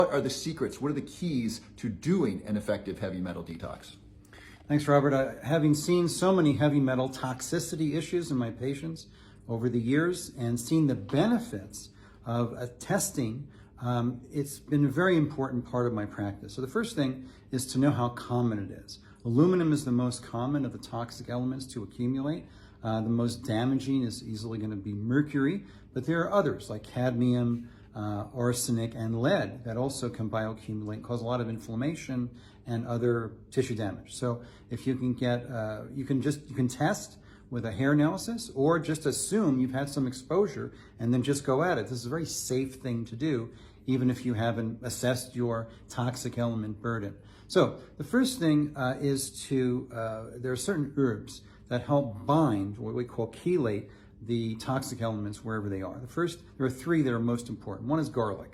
What are the secrets? What are the keys to doing an effective heavy metal detox? Thanks, Robert. Having seen so many heavy metal toxicity issues in my patients over the years and seen the benefits of testing, it's been a very important part of my practice. So the first thing is to know how common it is. Aluminum is the most common of the toxic elements to accumulate. The most damaging is easily going to be mercury, but there are others like cadmium, arsenic, and lead that also can bioaccumulate and cause a lot of inflammation and other tissue damage. So if you can get, you can test with a hair analysis, or just assume you've had some exposure and then just go at it. This is a very safe thing to do, even if you haven't assessed your toxic element burden. So the first thing is there are certain herbs that help bind, what we call chelate, the toxic elements wherever they are. There are three that are most important. One is garlic.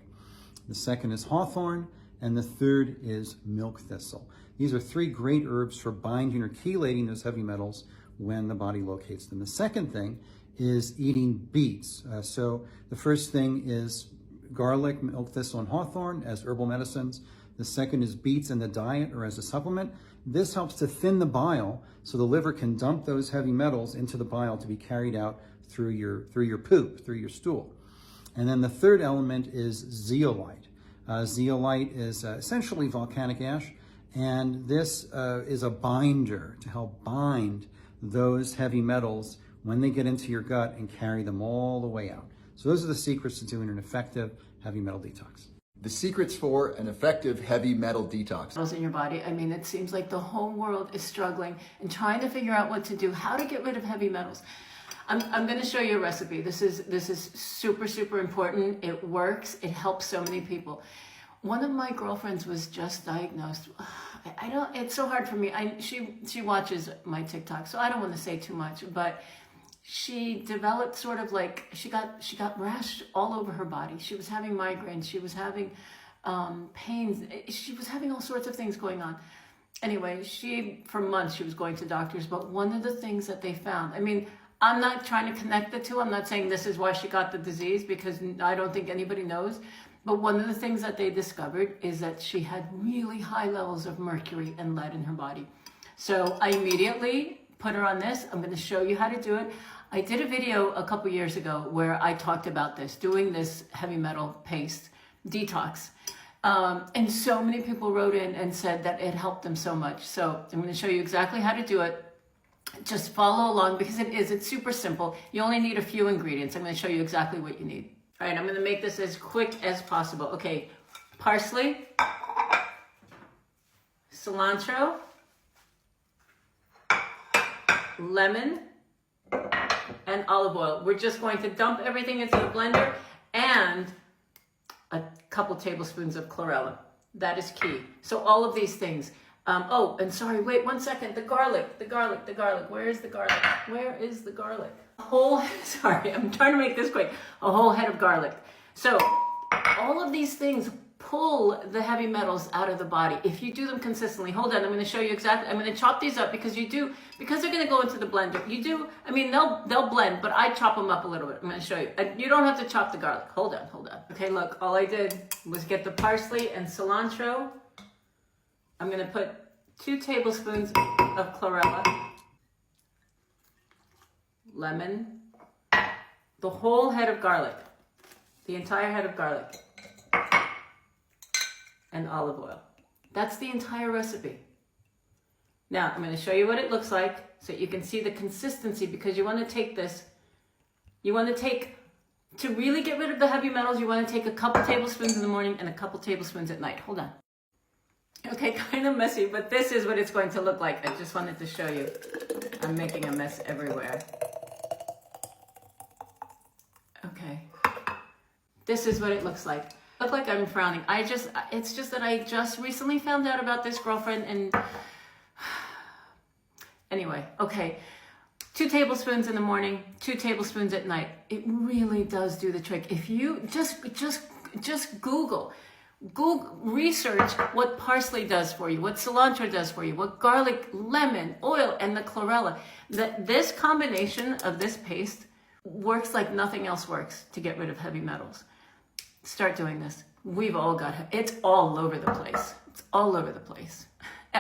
The second is hawthorn, and the third is milk thistle. These are three great herbs for binding or chelating those heavy metals when the body locates them. The second thing is eating beets. So the first thing is garlic, milk thistle, and hawthorn as herbal medicines. The second is beets in the diet or as a supplement. This helps to thin the bile so the liver can dump those heavy metals into the bile to be carried out through your poop, through your stool. And then the third element is zeolite. Zeolite is essentially volcanic ash, and this is a binder to help bind those heavy metals when they get into your gut and carry them all the way out. So those are the secrets to doing an effective heavy metal detox. The secrets for an effective heavy metal detox. In your body. I mean, it seems like the whole world is struggling and trying to figure out what to do, how to get rid of heavy metals. I'm going to show you a recipe. This is super, super important. It works. It helps so many people. One of my girlfriends was just diagnosed. It's so hard for me. She watches my TikTok, so I don't want to say too much, but she developed sort of like, she got rash all over her body. She was having migraines. She was having pains. She was having all sorts of things going on. Anyway, for months, she was going to doctors, but one of the things that they found, I mean, I'm not trying to connect the two. I'm not saying this is why she got the disease, because I don't think anybody knows. But one of the things that they discovered is that she had really high levels of mercury and lead in her body. So I immediately put her on this. I'm going to show you how to do it. I did a video a couple years ago where I talked about this, doing this heavy metal paste detox. And so many people wrote in and said that it helped them so much. So I'm going to show you exactly how to do it. Just follow along, because it's super simple. You only need a few ingredients. I'm going to show you exactly what you need. All right, I'm going to make this as quick as possible. Okay, parsley, cilantro, lemon, and olive oil. We're just going to dump everything into the blender, and a couple tablespoons of chlorella. That is key. So all of these things. Oh, and sorry, wait 1 second. The garlic. Where is the garlic? Sorry, I'm trying to make this quick. A whole head of garlic. So all of these things pull the heavy metals out of the body if you do them consistently. Hold on, I'm going to show you exactly. I'm going to chop these up because they're going to go into the blender. They'll blend, but I chop them up a little bit. I'm going to show you. You don't have to chop the garlic. Hold on. Okay, look, all I did was get the parsley and cilantro. I'm going to put 2 tablespoons of chlorella, lemon, the whole head of garlic, the entire head of garlic, and olive oil. That's the entire recipe. Now, I'm going to show you what it looks like so you can see the consistency, because you want to take this, to really get rid of the heavy metals, you want to take a couple tablespoons in the morning and a couple tablespoons at night. Hold on. Okay, kind of messy, but this is what it's going to look like. I just wanted to show you. I'm making a mess everywhere. Okay. This is what it looks like. Look like I'm frowning. It's just that I just recently found out about this girlfriend, and anyway, okay. 2 tablespoons in the morning, 2 tablespoons at night. It really does do the trick. If you just Google research what parsley does for you, what cilantro does for you, what garlic, lemon, oil, and the chlorella. This combination of this paste works like nothing else works to get rid of heavy metals. Start doing this. We've all got, it's all over the place. It's all over the place.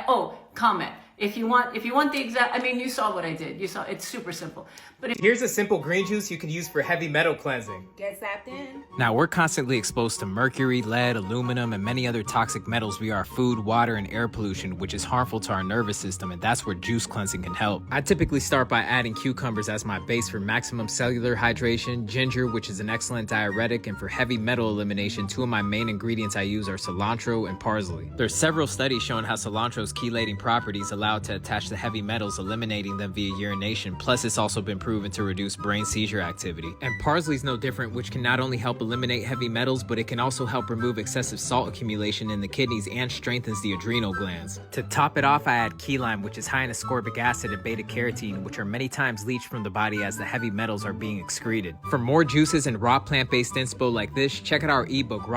Oh, comment. If you want the exact, I mean, you saw what I did. You saw, it's super simple. But Here's a simple green juice you can use for heavy metal cleansing. Get zapped in. Now, we're constantly exposed to mercury, lead, aluminum, and many other toxic metals via our food, water, and air pollution, which is harmful to our nervous system, and that's where juice cleansing can help. I typically start by adding cucumbers as my base for maximum cellular hydration, ginger, which is an excellent diuretic, and for heavy metal elimination, two of my main ingredients I use are cilantro and parsley. There's several studies showing how cilantro's chelating properties allow it to attach to heavy metals, eliminating them via urination. Plus, it's also been proven to reduce brain seizure activity. And parsley's no different, which can not only help eliminate heavy metals, but it can also help remove excessive salt accumulation in the kidneys and strengthens the adrenal glands. To top it off, I add key lime, which is high in ascorbic acid and beta-carotene, which are many times leached from the body as the heavy metals are being excreted. For more juices and raw plant-based inspo like this, check out our ebook, Raw